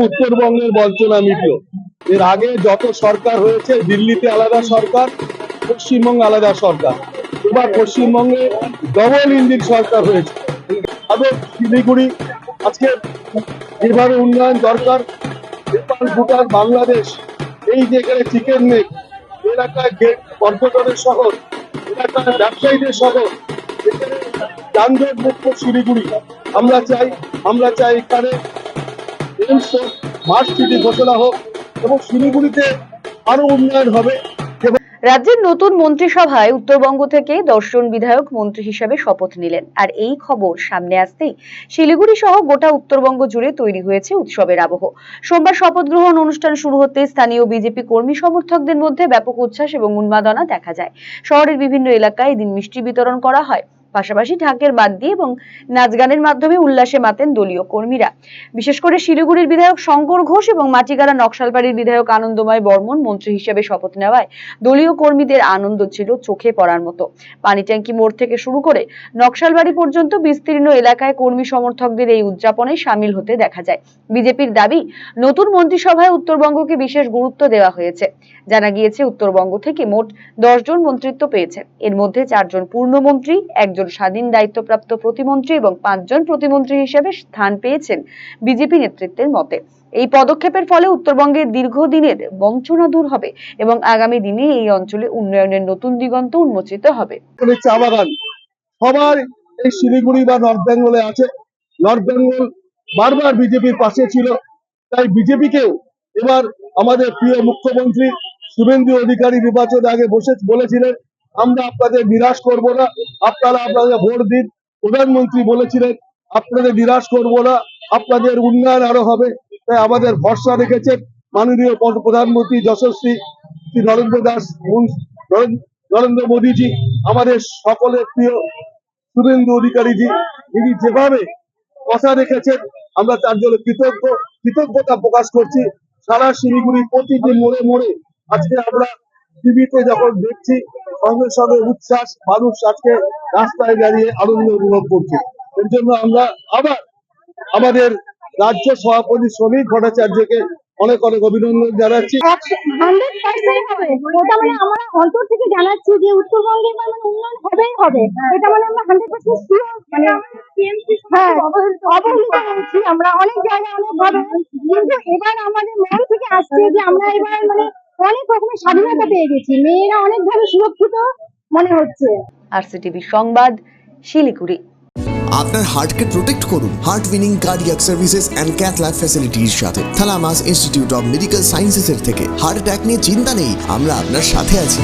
উত্তরবঙ্গের বঞ্চনা মিটল। এর আগে যত সরকার হয়েছে, দিল্লিতে আলাদা সরকার, পশ্চিমবঙ্গে আলাদা সরকার, এবার পশ্চিমবঙ্গে ডবল ইঞ্জিন সরকার হয়েছে। আবার শিলিগুড়ি আজকে যেভাবে উন্নয়ন দরকার, নেপাল, ভুটান, বাংলাদেশ, এই যেখানে চিকেন নেক এলাকায় পর্যটনের শহর, এলাকার ব্যবসায়ীদের শহর, এখানে যানজট মুক্ত শিলিগুড়ি আমরা চাই এখানে স্মার্ট সিটি ঘোষণা হোক এবং শিলিগুড়িতে আরো উন্নয়ন হবে। রাজ্যের নতুন মন্ত্রিসভায় উত্তরবঙ্গ থেকে 10 জন বিধায়ক মন্ত্রী হিসেবে শপথ নিলেন। আর এই খবর সামনে আসতেই শিলিগুড়ি সহ গোটা উত্তরবঙ্গ জুড়ে তৈরি হয়েছে উৎসবের আবহ। সোমবার শপথ গ্রহণ অনুষ্ঠান শুরু হতে স্থানীয় বিজেপি কর্মী সমর্থকদের মধ্যে ব্যাপক উচ্ছ্বাস এবং উন্মাদনা দেখা যায়। শহরের বিভিন্ন এলাকায় এদিন মিষ্টি বিতরণ করা হয়, পাশাপাশি ঢাকের বাদ দিয়ে এবং নাচ গানের মাধ্যমে উল্লাসে মাতেন দলীয় কর্মীরা। বিশেষ করে শিলিগুড়ির বিধায়ক শঙ্কর ঘোষ এবং মাটিগাড়া নকশালবাড়ির বিধায়ক আনন্দময় বর্মন মন্ত্রী হিসেবে শপথ নেওয়ায় দলীয় কর্মীদের আনন্দ ছিল চোখে পড়ার মতো। পানিট্যাঙ্কি মোড় থেকে শুরু করে নকশালবাড়ি পর্যন্ত বিস্তীর্ণ এলাকায় কর্মী সমর্থকদের এই উদযাপনে সামিল হতে দেখা যায়। বিজেপির দাবি, নতুন মন্ত্রিসভায় উত্তরবঙ্গকে বিশেষ গুরুত্ব দেওয়া হয়েছে। জানা গিয়েছে, উত্তরবঙ্গ থেকে মোট 10 জন মন্ত্রিত্ব পেয়েছেন। এর মধ্যে 4 জন পূর্ণমন্ত্রী, 1 জন স্বাধীন দায়িত্বপ্রাপ্ত প্রতিমন্ত্রী এবং 5 জন প্রতিমন্ত্রী হিসেবে স্থান পেয়েছেন বিজেপি নেতৃত্বের মতে। এই পদক্ষেপের ফলে উত্তরবঙ্গের দীর্ঘদিনের বঞ্চনা দূর হবে এবং আগামী দিনে এই অঞ্চলে উন্নয়নের নতুন দিগন্ত উন্মোচিত হবে। চা বাগান সবার এই শিলিগুড়ি বা নর্থ বেঙ্গলে আছে। নর্থ বেঙ্গল বারবার বিজেপির পাশে ছিল, তাই বিজেপিকেও এবার আমাদের প্রিয় মুখ্যমন্ত্রী শুভেন্দু অধিকারী নির্বাচন আগে বলেছিলেন, আমরা আপনাদের নিরাশ করব না, আপনারা আপনাদের ভোট দিন। প্রধানমন্ত্রী বলেছিলেন, আপনাদের নিরাশ করব না, আপনাদের উন্নয়ন আরো হবে। তাই আমাদের ভরসা রেখেছেন মাননীয় প্রধানমন্ত্রী যশস্বী শ্রী নরেন্দ্র মোদীজি, আমাদের সকলের প্রিয় শুভেন্দু অধিকারীজি। তিনি যেভাবে কথা রেখেছেন, আমরা তার জন্য কৃতজ্ঞতা প্রকাশ করছি। সারা শিলিগুড়ি প্রতিটি মোড়ে মোড়ে আজকে আমরা টিভিতে যখন দেখছি, সঙ্গে সঙ্গে উচ্ছ্বাস, মানুষ আজকে রাস্তায় দাঁড়িয়ে আনন্দ অনুভব করছে। এর জন্য আমরা আবার আমাদের রাজ্য সভাপতি শ্রমিক ভট্টাচার্যকে অনেক অনেক অভিনন্দন জানাচ্ছি। 100% হবে, ওটা মানে আমরা অন্তর থেকে জানাচ্ছি যে উত্তরবঙ্গের মানে উন্নয়ন হবেই হবে, এটা মানে আমরা 100% শিওর। মানে হ্যাঁ, অবহেলিত হয়েছি আমরা অনেক জায়গায় অনেক ভাবে, কিন্তু এবার আমাদের মন থেকে আসছে যে আমরা এবার মানে অনেক রকমের স্বাধীনতা পেয়ে গেছি, মেয়েরা অনেকভাবে সুরক্ষিত মনে হচ্ছে। আরসিটিভি সংবাদ, শিলিগুড়ি। আপনার হার্টকে প্রোটেক্ট করুন heart winning cardiac services and cath lab ফ্যাসিলিটির সাথে থালামাস ইনস্টিটিউট অফ মেডিকেল সায়েন্সেসের থেকে। হার্ট অ্যাটাক নিয়ে চিন্তা নেই, আমরা আপনার সাথে আছি।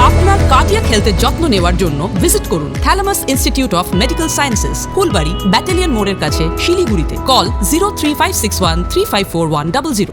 আপনার কার্ডিয়াক হেলথের যত্ন নেওয়ার জন্য ভিজিট করুন থালামাস Institute of medical sciences, Phulbari battalion মোড়ের কাছে, শিলিগুড়িতে। কল 03561354100।